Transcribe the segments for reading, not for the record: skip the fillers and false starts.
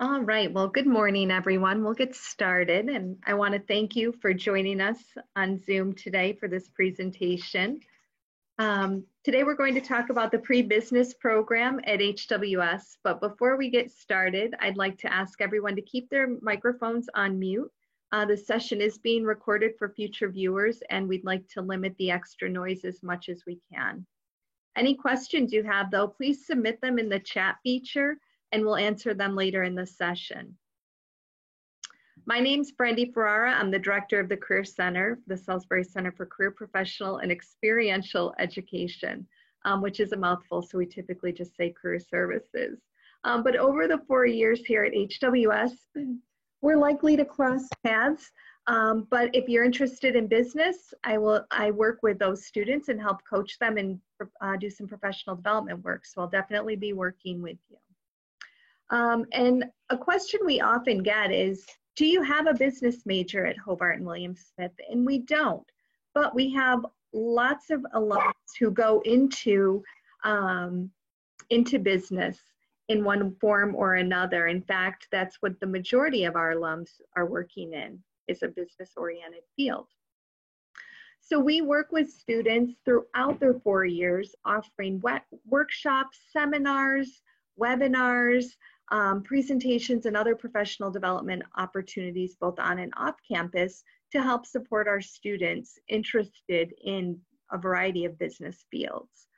All right. Well, good morning, everyone. We'll get started. And I want to thank you for joining us on Zoom today for this presentation. Today, we're going to talk about the pre-business program at HWS. But before we get started, I'd like to ask everyone to keep their microphones on mute. The session is being recorded for future viewers, and we'd like to limit the extra noise as much as we can. Any questions you have, though, please submit them in the chat feature, and we'll answer them later in the session. My name's Brandy Ferrara. I'm the director of the Career Center, the Salisbury Center for Career Professional and Experiential Education, which is a mouthful, so we typically just say Career Services. But over the 4 years here at HWS, we're likely to cross paths. But if you're interested in business, I work with those students and help coach them and do some professional development work. So I'll definitely be working with you. And a question we often get is, do you have a business major at Hobart and William Smith? And we don't, but we have lots of alums who go into business in one form or another. In fact, that's what the majority of our alums are working in, is a business-oriented field. So we work with students throughout their 4 years, offering workshops, seminars, webinars, presentations, and other professional development opportunities, both on and off campus, to help support our students interested in a variety of business fields.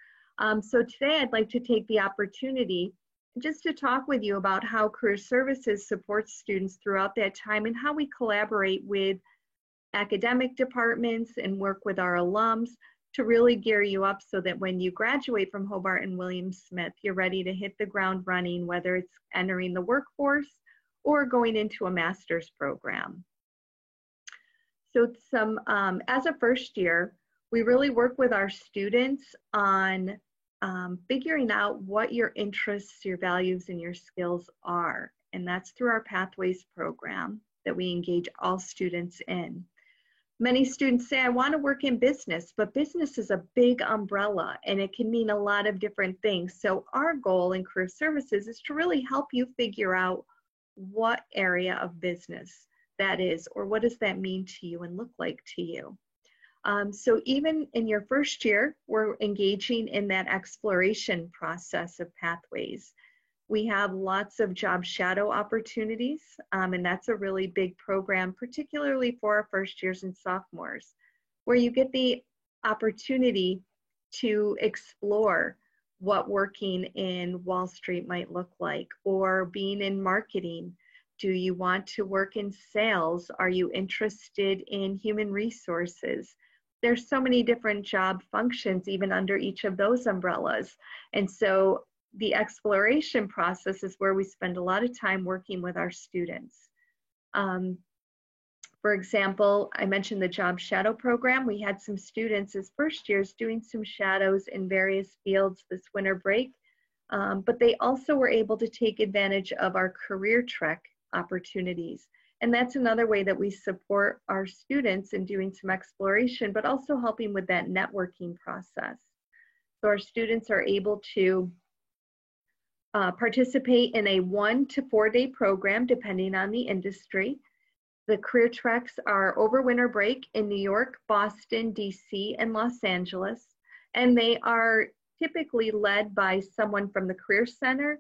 So today I'd like to take the opportunity just to talk with you about how Career Services supports students throughout that time and how we collaborate with academic departments and work with our alums to really gear you up so that when you graduate from Hobart and William Smith, you're ready to hit the ground running, whether it's entering the workforce or going into a master's program. So as a first year, we really work with our students on figuring out what your interests, your values, and your skills are. And that's through our Pathways program that we engage all students in. Many students say, I want to work in business, but business is a big umbrella and it can mean a lot of different things. So our goal in Career Services is to really help you figure out what area of business that is, or what does that mean to you and look like to you. So even in your first year, we're engaging in that exploration process of Pathways. We have lots of job shadow opportunities, and that's a really big program, particularly for our first years and sophomores, where you get the opportunity to explore what working in Wall Street might look like, or being in marketing. Do you want to work in sales? Are you interested in human resources? There's so many different job functions even under each of those umbrellas. And so the exploration process is where we spend a lot of time working with our students. For example, I mentioned the Job Shadow Program. We had some students as first years doing some shadows in various fields this winter break, but they also were able to take advantage of our Career Trek opportunities. And that's another way that we support our students in doing some exploration, but also helping with that networking process. So our students are able to participate in a 1 to 4 day program, depending on the industry. The Career Treks are over winter break in New York, Boston, DC, and Los Angeles. And they are typically led by someone from the Career Center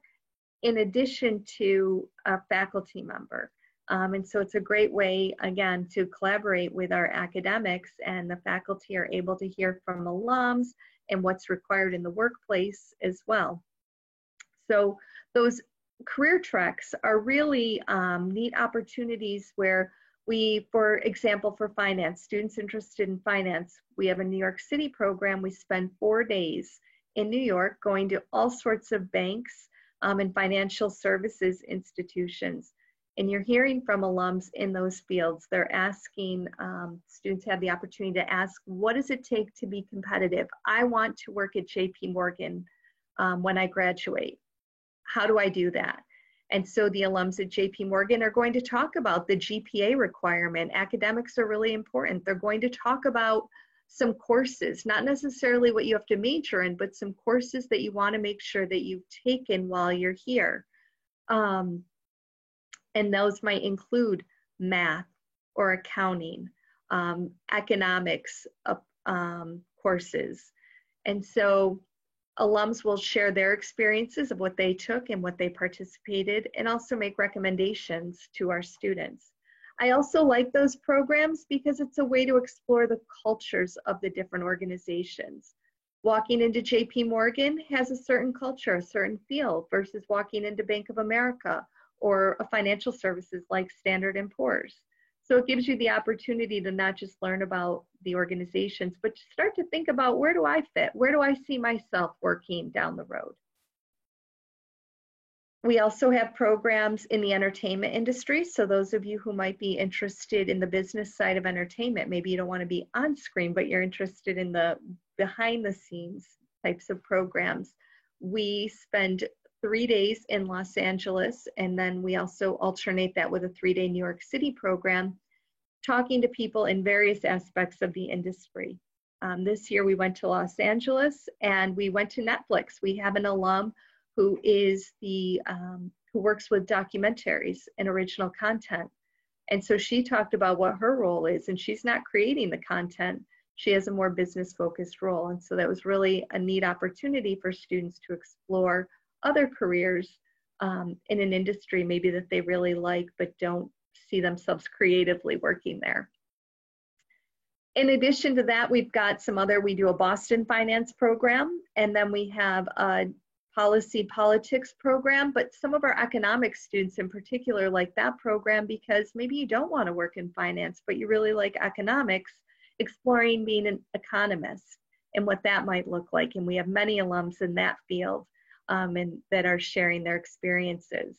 in addition to a faculty member. And so it's a great way, again, to collaborate with our academics, and the faculty are able to hear from alums and what's required in the workplace as well. So those Career Treks are really neat opportunities where we, for example, for finance, students interested in finance, we have a New York City program. We spend 4 days in New York going to all sorts of banks and financial services institutions. And you're hearing from alums in those fields. They're asking, students have the opportunity to ask, what does it take to be competitive? I want to work at JP Morgan when I graduate. How do I do that? And so the alums at JP Morgan are going to talk about the GPA requirement. Academics are really important. They're going to talk about some courses, not necessarily what you have to major in, but some courses that you want to make sure that you've taken while you're here. And those might include math or accounting, economics courses. And so alums will share their experiences of what they took and what they participated, and also make recommendations to our students. I also like those programs because it's a way to explore the cultures of the different organizations. Walking into JP Morgan has a certain culture, a certain feel, versus walking into Bank of America or a financial services like Standard & Poor's. So it gives you the opportunity to not just learn about the organizations, but to start to think about, where do I fit? Where do I see myself working down the road? We also have programs in the entertainment industry. So those of you who might be interested in the business side of entertainment, maybe you don't want to be on screen, but you're interested in the behind the scenes types of programs. We spend 3 days in Los Angeles, and then we also alternate that with a 3-day New York City program, talking to people in various aspects of the industry. This year we went to Los Angeles and we went to Netflix. We have an alum who is who works with documentaries and original content. And so she talked about what her role is, and she's not creating the content. She has a more business-focused role. And so that was really a neat opportunity for students to explore other careers in an industry maybe that they really like, but don't see themselves creatively working there. In addition to that, we've got we do a Boston finance program, and then we have a policy politics program, but some of our economics students in particular like that program because maybe you don't want to work in finance, but you really like economics, exploring being an economist and what that might look like. And we have many alums in that field and that are sharing their experiences.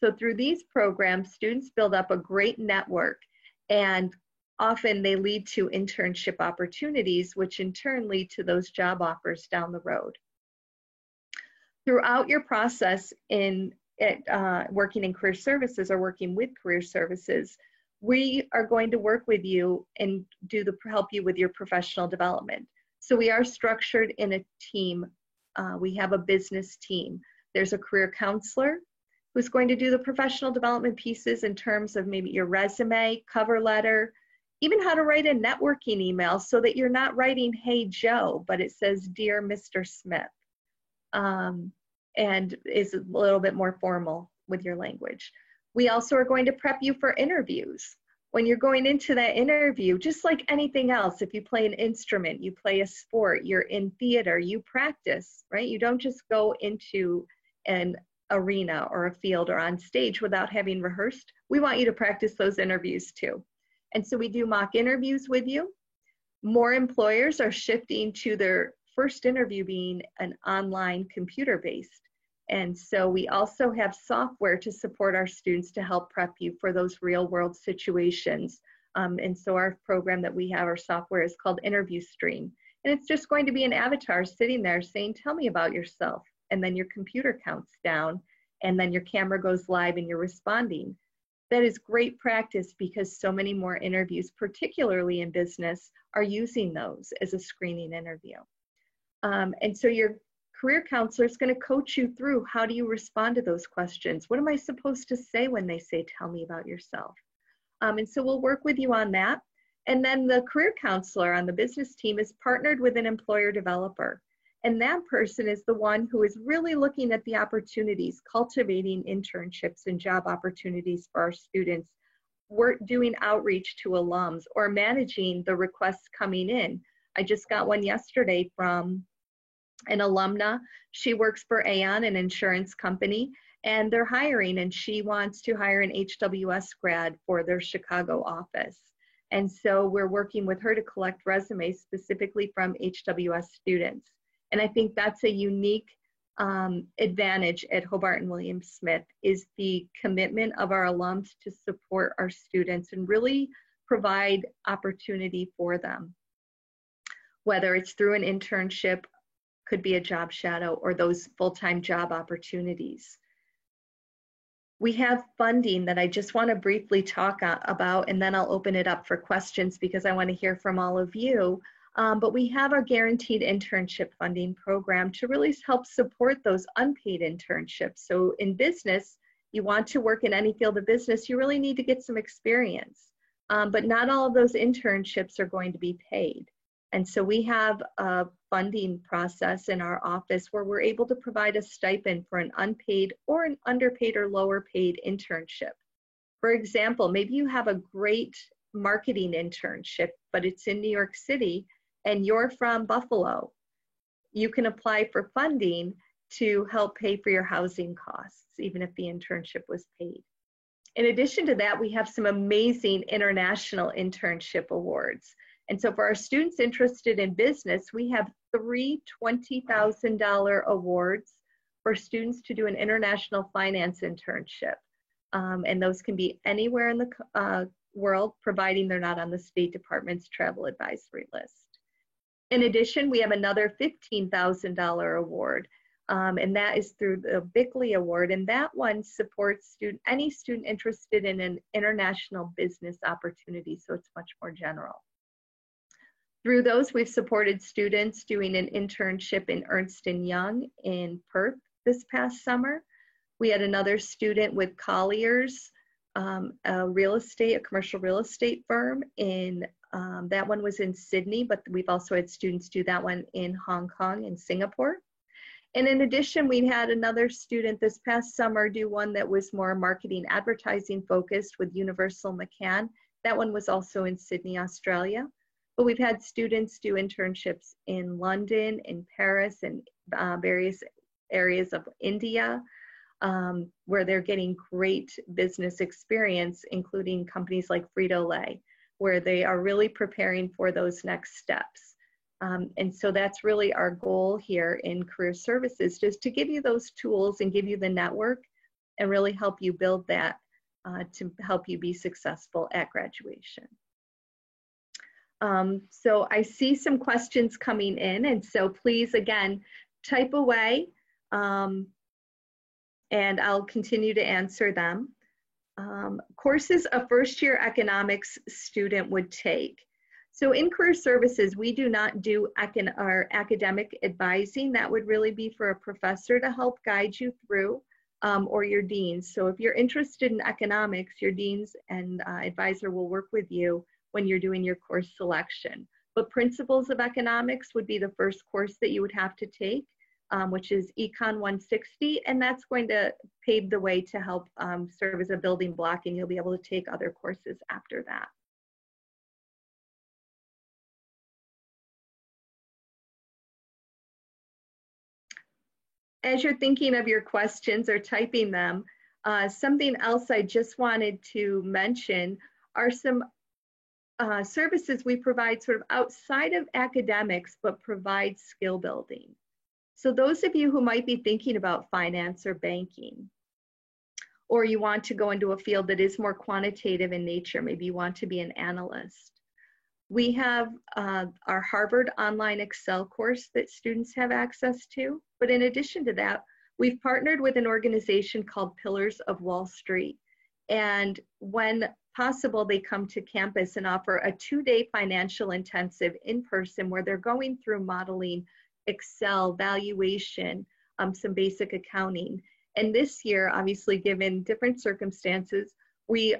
So through these programs, students build up a great network, and often they lead to internship opportunities, which in turn lead to those job offers down the road. Throughout your process in working in career services or working with career services, we are going to work with you and help you with your professional development. So we are structured in a team. We have a business team. There's a career counselor who's going to do the professional development pieces in terms of maybe your resume, cover letter, even how to write a networking email so that you're not writing, "Hey Joe," but it says, "Dear Mr. Smith." And is a little bit more formal with your language. We also are going to prep you for interviews. When you're going into that interview, just like anything else, if you play an instrument, you play a sport, you're in theater, you practice, right? You don't just go into an arena or a field or on stage without having rehearsed. We want you to practice those interviews too. And so we do mock interviews with you. More employers are shifting to their first interview being an online computer-based. And so we also have software to support our students to help prep you for those real world situations. And so our program that we have, our software, is called Interview Stream. And it's just going to be an avatar sitting there saying, "Tell me about yourself." And then your computer counts down, and then your camera goes live and you're responding. That is great practice because so many more interviews, particularly in business, are using those as a screening interview. And so your career counselor is going to coach you through, how do you respond to those questions? What am I supposed to say when they say, "Tell me about yourself"? And so we'll work with you on that. And then the career counselor on the business team is partnered with an employer developer. And that person is the one who is really looking at the opportunities, cultivating internships and job opportunities for our students. We're doing outreach to alums or managing the requests coming in. I just got one yesterday from an alumna. She works for Aon, an insurance company, and they're hiring, and she wants to hire an HWS grad for their Chicago office. And so we're working with her to collect resumes specifically from HWS students. And I think that's a unique advantage at Hobart and Williams Smith, is the commitment of our alums to support our students and really provide opportunity for them. Whether it's through an internship, could be a job shadow, or those full-time job opportunities. We have funding that I just want to briefly talk about, and then I'll open it up for questions because I want to hear from all of you. But we have our guaranteed internship funding program to really help support those unpaid internships. So in business, you want to work in any field of business, you really need to get some experience. But not all of those internships are going to be paid. And so we have a funding process in our office where we're able to provide a stipend for an unpaid or an underpaid or lower paid internship. For example, maybe you have a great marketing internship, but it's in New York City and you're from Buffalo. You can apply for funding to help pay for your housing costs, even if the internship was paid. In addition to that, we have some amazing international internship awards. And so for our students interested in business, we have 3 $20,000 awards for students to do an international finance internship. And those can be anywhere in the world, providing they're not on the State Department's travel advisory list. In addition, we have another $15,000 award, and that is through the Bickley Award, and that one supports any student interested in an international business opportunity, so it's much more general. Through those, we've supported students doing an internship in Ernst & Young in Perth this past summer. We had another student with Colliers, a commercial real estate firm in, that one was in Sydney, but we've also had students do that one in Hong Kong and Singapore. And in addition, we had another student this past summer do one that was more marketing advertising focused with Universal McCann. That one was also in Sydney, Australia. But we've had students do internships in London, in Paris, and various areas of India, where they're getting great business experience, including companies like Frito-Lay, where they are really preparing for those next steps. And so that's really our goal here in Career Services, just to give you those tools and give you the network and really help you build that to help you be successful at graduation. So I see some questions coming in, and so please, again, type away, and I'll continue to answer them. Courses a first-year economics student would take. So in Career Services, we do not do our academic advising. That would really be for a professor to help guide you through, or your deans. So if you're interested in economics, your deans and advisor will work with you when you're doing your course selection. But Principles of Economics would be the first course that you would have to take, which is Econ 160, and that's going to pave the way to help serve as a building block, and you'll be able to take other courses after that. As you're thinking of your questions or typing them, something else I just wanted to mention are some services we provide sort of outside of academics, but provide skill building. So those of you who might be thinking about finance or banking, or you want to go into a field that is more quantitative in nature, maybe you want to be an analyst, we have our Harvard online Excel course that students have access to. But in addition to that, we've partnered with an organization called Pillars of Wall Street. And when possible, they come to campus and offer a 2-day financial intensive in person where they're going through modeling, Excel, valuation, some basic accounting. And this year, obviously, given different circumstances,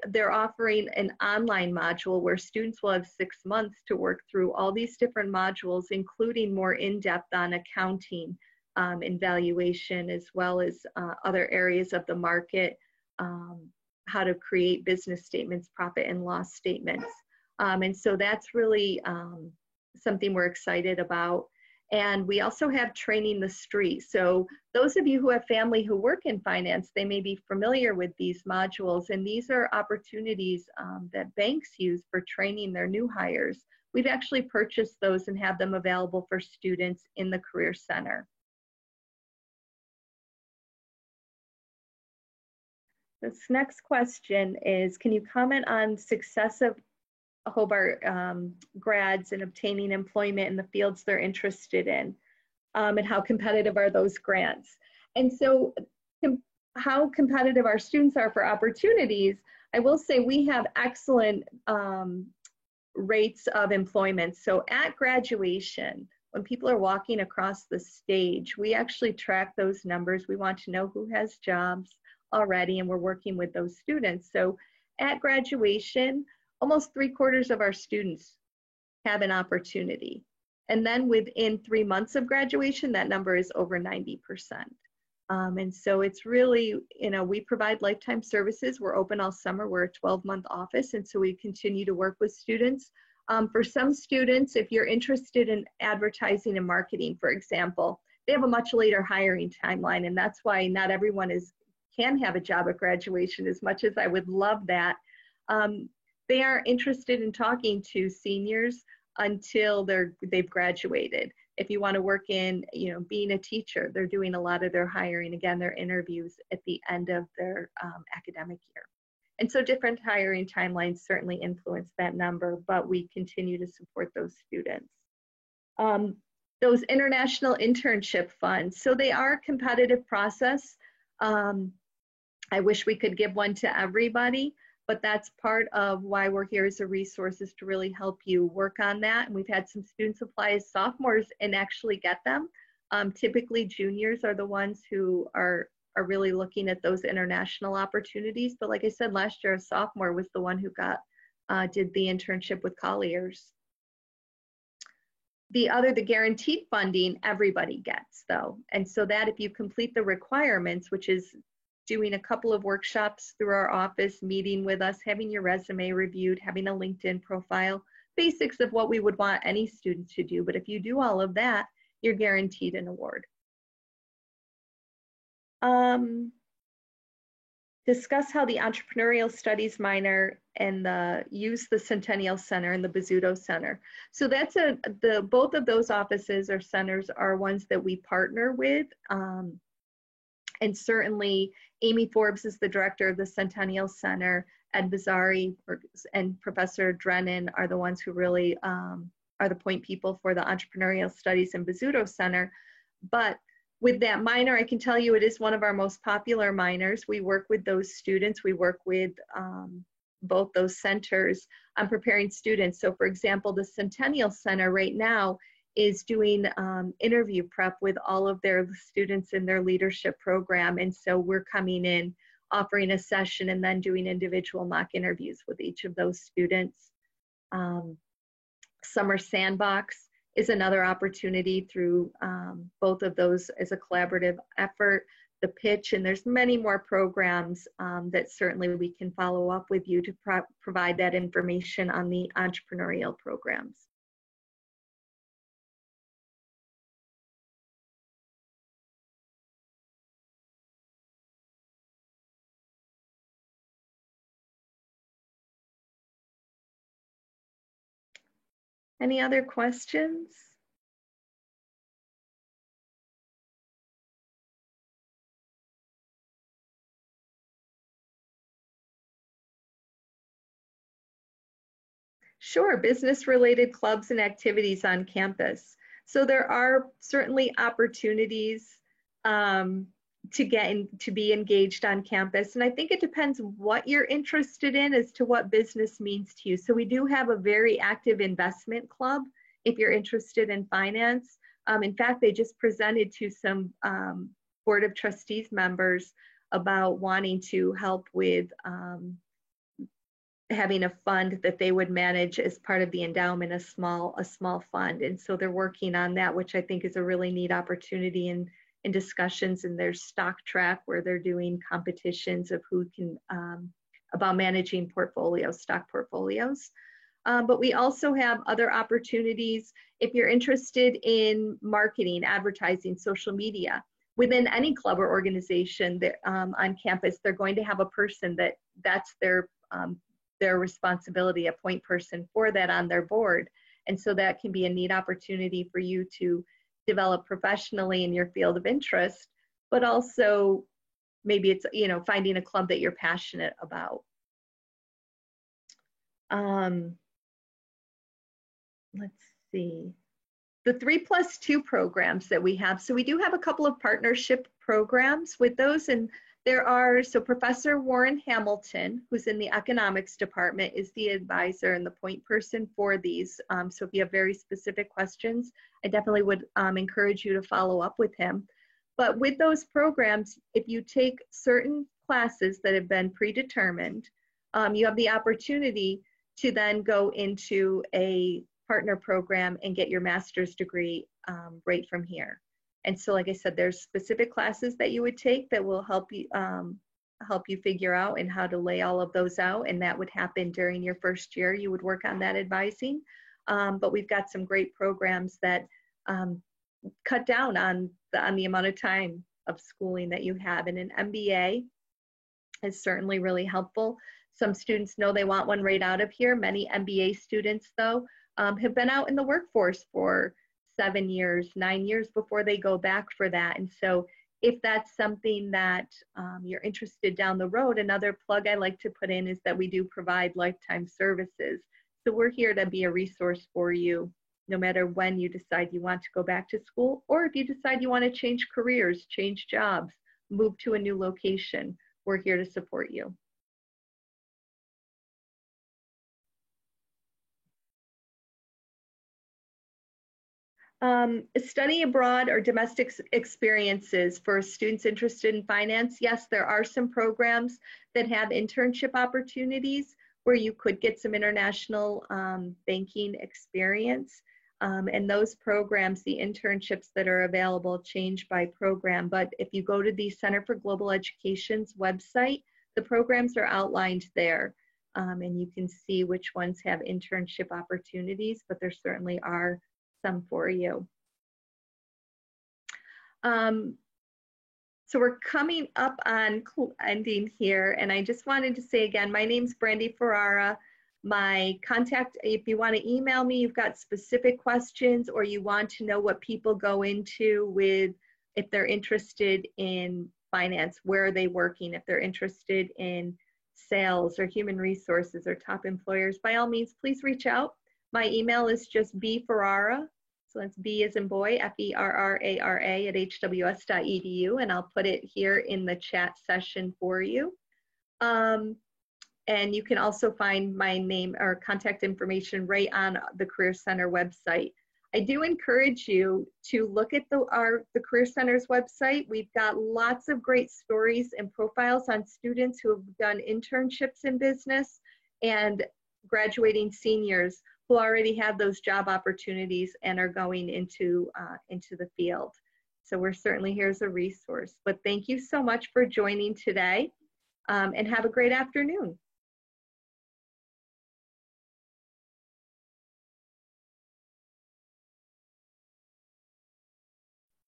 they're offering an online module where students will have 6 months to work through all these different modules, including more in-depth on accounting and valuation, as well as other areas of the market, how to create business statements, profit and loss statements. And so that's really something we're excited about. And we also have Training the Street. So those of you who have family who work in finance, they may be familiar with these modules. And these are opportunities that banks use for training their new hires. We've actually purchased those and have them available for students in the Career Center. This next question is, can you comment on success of Hobart grads in obtaining employment in the fields they're interested in, and how competitive are those grants? And so how competitive our students are for opportunities, I will say we have excellent rates of employment. So at graduation, when people are walking across the stage, we actually track those numbers. We want to know who has jobs. already, and we're working with those students. So at graduation, almost 3/4 of our students have an opportunity. And then within 3 months of graduation, that number is over 90%. And so it's really, we provide lifetime services. We're open all summer. We're a 12-month office. And so we continue to work with students. For some students, if you're interested in advertising and marketing, for example, they have a much later hiring timeline. And that's why not everyone can have a job at graduation, as much as I would love that. They aren't interested in talking to seniors until they've graduated. If you want to work in, being a teacher, they're doing a lot of their hiring, again, their interviews at the end of their academic year. And so different hiring timelines certainly influence that number, but we continue to support those students. Those international internship funds, so they are a competitive process. I wish we could give one to everybody, but that's part of why we're here as a resource, is to really help you work on that. And we've had some students apply as sophomores and actually get them. Typically juniors are the ones who are really looking at those international opportunities. But like I said, last year a sophomore was the one who did the internship with Colliers. The guaranteed funding, everybody gets though. And so that if you complete the requirements, which is doing a couple of workshops through our office, meeting with us, having your resume reviewed, having a LinkedIn profile, basics of what we would want any student to do. But if you do all of that, you're guaranteed an award. Discuss how the entrepreneurial studies minor and use the Centennial Center and the Bizzuto Center. So that's both of those offices or centers are ones that we partner with. And certainly Amy Forbes is the director of the Centennial Center. Ed Bizzari and Professor Drennan are the ones who really are the point people for the Entrepreneurial Studies and Bizzuto Center. But with that minor, I can tell you it is one of our most popular minors. We work with those students. We work with both those centers on preparing students. So for example, the Centennial Center right now is doing interview prep with all of their students in their leadership program. And so we're coming in, offering a session, and then doing individual mock interviews with each of those students. Summer Sandbox is another opportunity through both of those as a collaborative effort. The Pitch, and there's many more programs that certainly we can follow up with you to provide that information on the entrepreneurial programs. Any other questions? Sure, business-related clubs and activities on campus. So there are certainly opportunities to be engaged on campus. And I think it depends what you're interested in as to what business means to you. So we do have a very active investment club if you're interested in finance. In fact, they just presented to some Board of Trustees members about wanting to help with having a fund that they would manage as part of the endowment, a small fund. And so they're working on that, which I think is a really neat opportunity in discussions in their stock track, where they're doing competitions of who can, about managing stock portfolios. But we also have other opportunities if you're interested in marketing, advertising, social media. Within any club or organization that, on campus, they're going to have a person that's their responsibility, a point person for that on their board. And so that can be a neat opportunity for you to develop professionally in your field of interest, but also maybe it's, finding a club that you're passionate about. Let's see. The 3+2 programs that we have. So we do have a couple of partnership programs with those, and so Professor Warren Hamilton, who's in the economics department, is the advisor and the point person for these. So if you have very specific questions, I definitely would encourage you to follow up with him. But with those programs, if you take certain classes that have been predetermined, you have the opportunity to then go into a partner program and get your master's degree right from here. And so, like I said, there's specific classes that you would take that will help you figure out and how to lay all of those out. And that would happen during your first year. You would work on that advising. But we've got some great programs that cut down on the amount of time of schooling that you have. And an MBA is certainly really helpful. Some students know they want one right out of here. Many MBA students, though, have been out in the workforce for 7 years, 9 years before they go back for that. And so if that's something that you're interested down the road, another plug I like to put in is that we do provide lifetime services. So we're here to be a resource for you, no matter when you decide you want to go back to school, or if you decide you want to change careers, change jobs, move to a new location, we're here to support you. Study abroad or domestic experiences for students interested in finance. Yes, there are some programs that have internship opportunities where you could get some international banking experience. And those programs, the internships that are available change by program. But if you go to the Center for Global Education's website, the programs are outlined there. And you can see which ones have internship opportunities, but there certainly are some for you. So we're coming up on ending here, and I just wanted to say again, my name's Brandy Ferrara. My contact, if you want to email me, you've got specific questions, or you want to know what people go into with, if they're interested in finance, where are they working, if they're interested in sales or human resources or top employers, by all means, please reach out. My email is just bferrara, so that's B as in boy, F-E-R-R-A-R-A @hws.edu, and I'll put it here in the chat session for you. And you can also find my name or contact information right on the Career Center website. I do encourage you to look at the Career Center's website. We've got lots of great stories and profiles on students who have done internships in business and graduating seniors who already have those job opportunities and are going into the field. So we're certainly here as a resource. But thank you so much for joining today, and have a great afternoon.